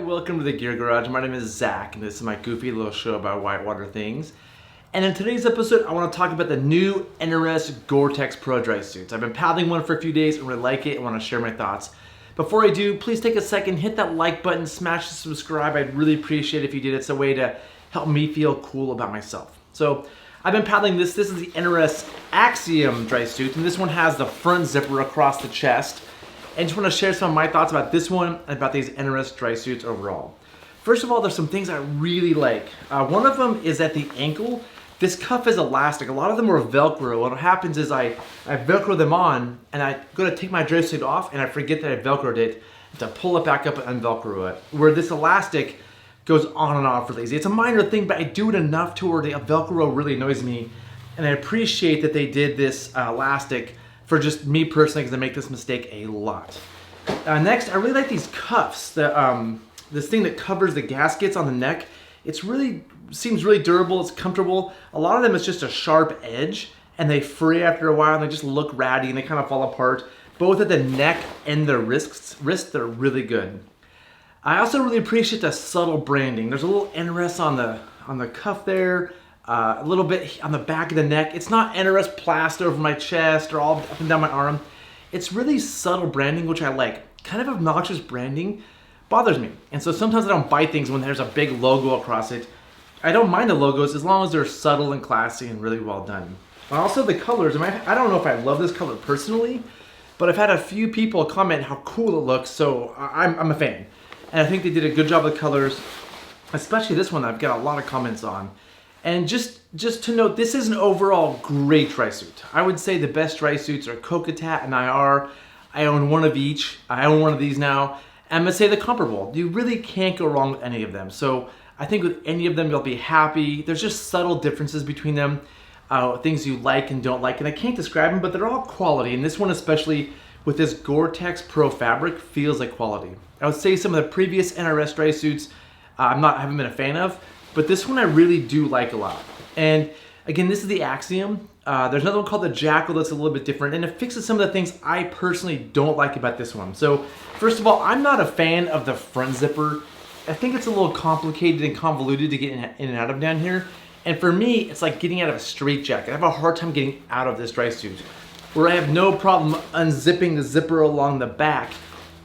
welcome to the Gear Garage. My name is Zach, and this is my goofy little show about whitewater things. And in today's episode, I want to talk about the new NRS Gore-Tex Pro Dry Suits. I've been paddling one for a few days and really like it and want to share my thoughts. Before I do, please take a second, hit that like button, smash the subscribe. I'd really appreciate it if you did. It's a way to help me feel cool about myself. So I've been paddling this. This is the NRS Axiom dry suit, and this one has the front zipper across the chest. And just want to share some of my thoughts about this one and about these NRS dry suits overall. First of all, there's some things I really like. One of them is at the ankle. This cuff is elastic. A lot of them are Velcro. What happens is I Velcro them on and I go to take my dry suit off and I forget that I Velcroed it to pull it back up and unvelcro it. Where this elastic goes on and off really easy. It's a minor thing, but I do it enough to where the Velcro really annoys me. And I appreciate that they did this elastic for just me personally, because I make this mistake a lot. Next, I really like these cuffs. This thing that covers the gaskets on the neck. Seems really durable. It's comfortable. A lot of them it's just a sharp edge, and they fray after a while, and they just look ratty, and they kind of fall apart. Both at the neck and the wrists, they're really good. I also really appreciate the subtle branding. There's a little NRS on the cuff there. A little bit on the back of the neck. It's not NRS plaster over my chest or all up and down my arm. It's really subtle branding, which I like. Kind of obnoxious branding bothers me. And so sometimes I don't buy things when there's a big logo across it. I don't mind the logos as long as they're subtle and classy and really well done. Also the colors, I don't know if I love this color personally, but I've had a few people comment how cool it looks, so I'm a fan. And I think they did a good job with colors, especially this one I've got a lot of comments on. And just to note, this is an overall great dry suit. I would say the best dry suits are Kokatat and IR. I own one of each. I own one of these now. I'm gonna say they're comparable. You really can't go wrong with any of them. So I think with any of them, you'll be happy. There's just subtle differences between them, things you like and don't like. And I can't describe them, but they're all quality. And this one, especially with this Gore-Tex Pro fabric, feels like quality. I would say some of the previous NRS dry suits, I haven't been a fan of. But this one I really do like a lot. And again, this is the Axiom. There's another one called the Jackal that's a little bit different, and it fixes some of the things I personally don't like about this one. So first of all, I'm not a fan of the front zipper. I think it's a little complicated and convoluted to get in and out of down here. And for me, it's like getting out of a straitjacket. I have a hard time getting out of this dry suit, where I have no problem unzipping the zipper along the back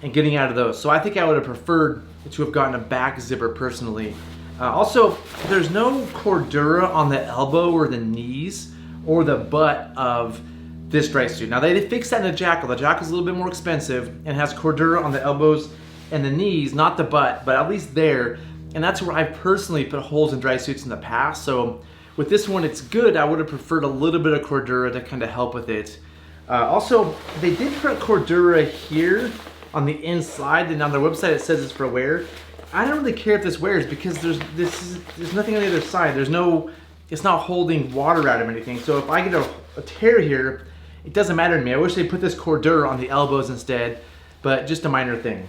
and getting out of those. So I think I would have preferred to have gotten a back zipper personally. Also, there's no cordura on the elbow or the knees or the butt of this dry suit. Now they fixed that in the Jackal. The Jackal's a little bit more expensive and has cordura on the elbows and the knees, not the butt, but at least there. And that's where I've personally put holes in dry suits in the past. So with this one, it's good. I would have preferred a little bit of cordura to kind of help with it. Also, they did put cordura here on the inside, and on their website it says it's for wear. I don't really care if this wears because there's nothing on the other side. It's not holding water out of anything. So if I get a tear here, it doesn't matter to me. I wish they put this cordura on the elbows instead, but just a minor thing.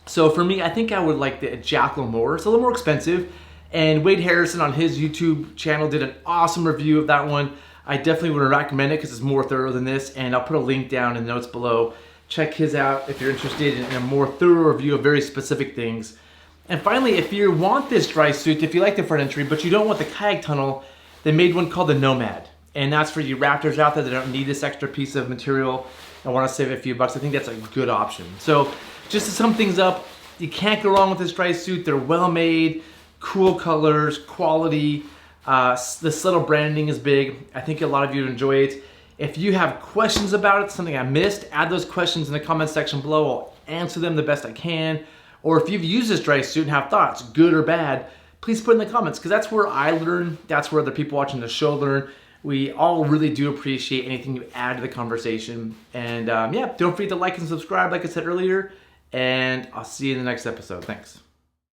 So for me, I think I would like the Jackal more. It's a little more expensive, and Wade Harrison on his YouTube channel did an awesome review of that one. I definitely would recommend it because it's more thorough than this, and I'll put a link down in the notes below. Check his out if you're interested in a more thorough review of very specific things. And finally, if you want this dry suit, if you like the front entry, but you don't want the kayak tunnel, they made one called the Nomad. And that's for you rafters out there that don't need this extra piece of material and want to save a few bucks. I think that's a good option. So just to sum things up, you can't go wrong with this dry suit. They're well made, cool colors, quality. The subtle branding is big. I think a lot of you enjoy it. If you have questions about it, something I missed, add those questions in the comment section below. I'll answer them the best I can. Or if you've used this dry suit and have thoughts, good or bad, please put in the comments, because that's where I learn. That's where other people watching the show learn. We all really do appreciate anything you add to the conversation. And yeah, don't forget to like and subscribe, like I said earlier. And I'll see you in the next episode. Thanks.